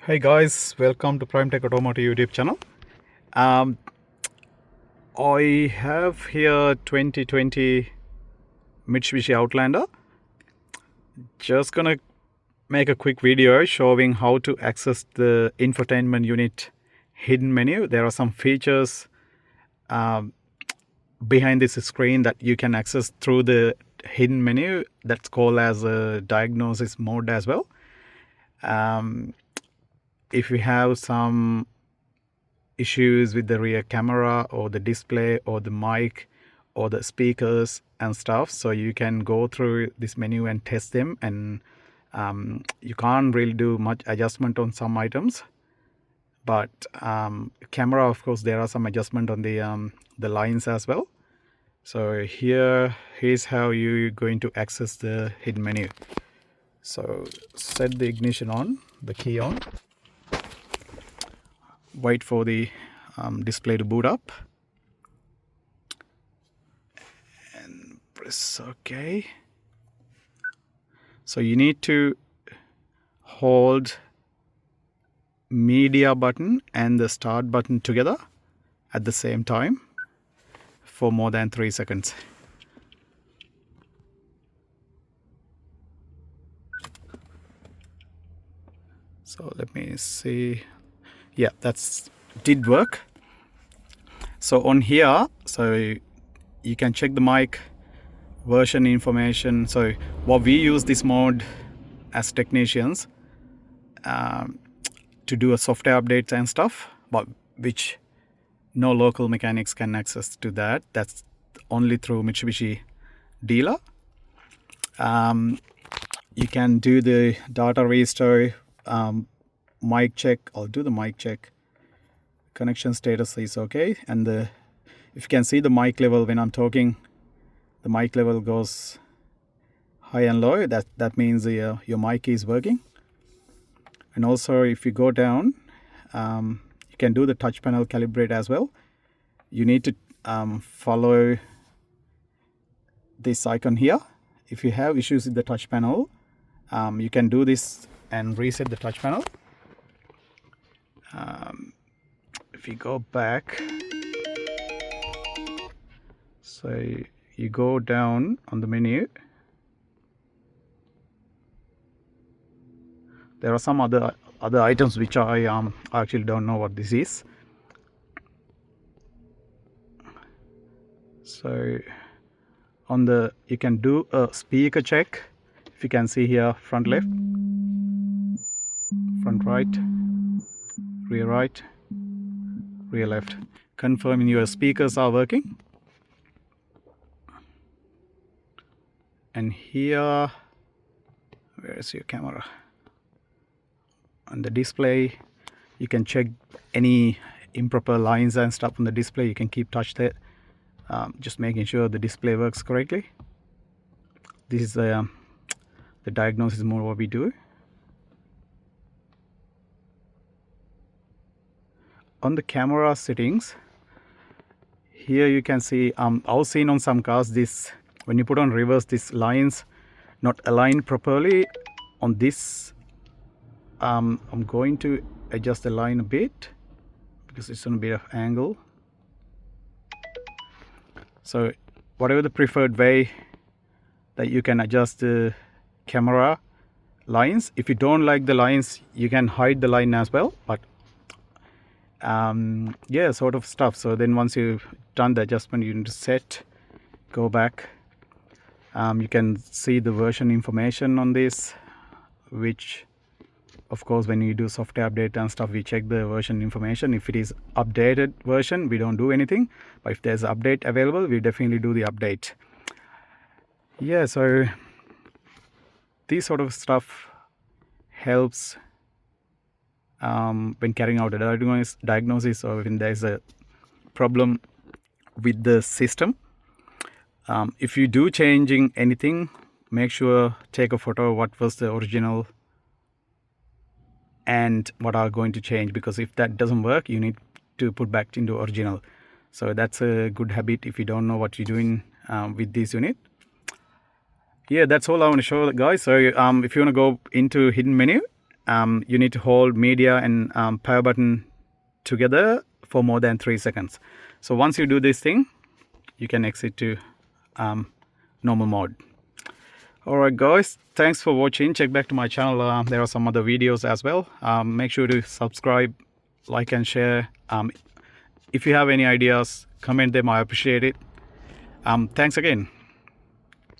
Hey guys, welcome to Prime Tech Automotive YouTube channel. Um, I have here 2020 Mitsubishi Outlander. Just gonna make a quick video showing how to access the infotainment unit hidden menu. There are some features behind this screen that you can access through the hidden menu. That's called as a diagnosis mode as well. If you have some issues with the rear camera or the display or the mic or the speakers and stuff, so you can go through this menu and test them, and you can't really do much adjustment on some items, but camera, of course, there are some adjustment on the lines as well. So here's how you're going to access the hidden menu. So set the ignition on, the key on, wait for the display to boot up, and press OK. So you need to hold media button and the start button together at the same time for more than 3 seconds. So let me see. Yeah, that's did work. So on here, so you can check the mic version information. So what we use this mode as technicians to do a software updates and stuff, but which no local mechanics can access to that. That's only through Mitsubishi dealer. You can do the data restore, mic check. I'll do the mic check. Connection status is okay, and if you can see the mic level when I'm talking, the mic level goes high and low. That means your mic is working. And also, if you go down, you can do the touch panel calibrate as well. You need to follow this icon here. If you have issues with the touch panel, you can do this and reset the touch panel. If you go back, so you go down on the menu, there are some other items which I actually don't know what this is. So on the, you can do a speaker check. If you can see here, front left, front right, rear left, confirming your speakers are working. And here, where is your camera? On the display, you can check any improper lines and stuff on the display. You can keep touch that, just making sure the display works correctly. This is the diagnosis mode what we do. On the camera settings, here you can see, I've seen on some cars this, when you put on reverse, these lines not aligned properly. On this, I'm going to adjust the line a bit because it's on a bit of angle. So whatever the preferred way that you can adjust the camera lines. If you don't like the lines, you can hide the line as well, but yeah, sort of stuff. So then once you've done the adjustment, you need to set, go back. You can see the version information on this, which of course when you do software update and stuff, we check the version information. If it is updated version, we don't do anything, but if there's an update available, we definitely do the update. Yeah, so this sort of stuff helps when carrying out a diagnosis or when there's a problem with the system. If you do changing anything, make sure take a photo of what was the original and what are going to change, because if that doesn't work, you need to put back into original. So that's a good habit if you don't know what you're doing with this unit. Yeah, that's all I want to show, guys. So if you want to go into hidden menu, you need to hold media and power button together for more than 3 seconds. So once you do this thing, you can exit to normal mode. Alright guys, thanks for watching. Check back to my channel, there are some other videos as well. Make sure to subscribe, like and share. If you have any ideas, comment them, I appreciate it. Thanks again.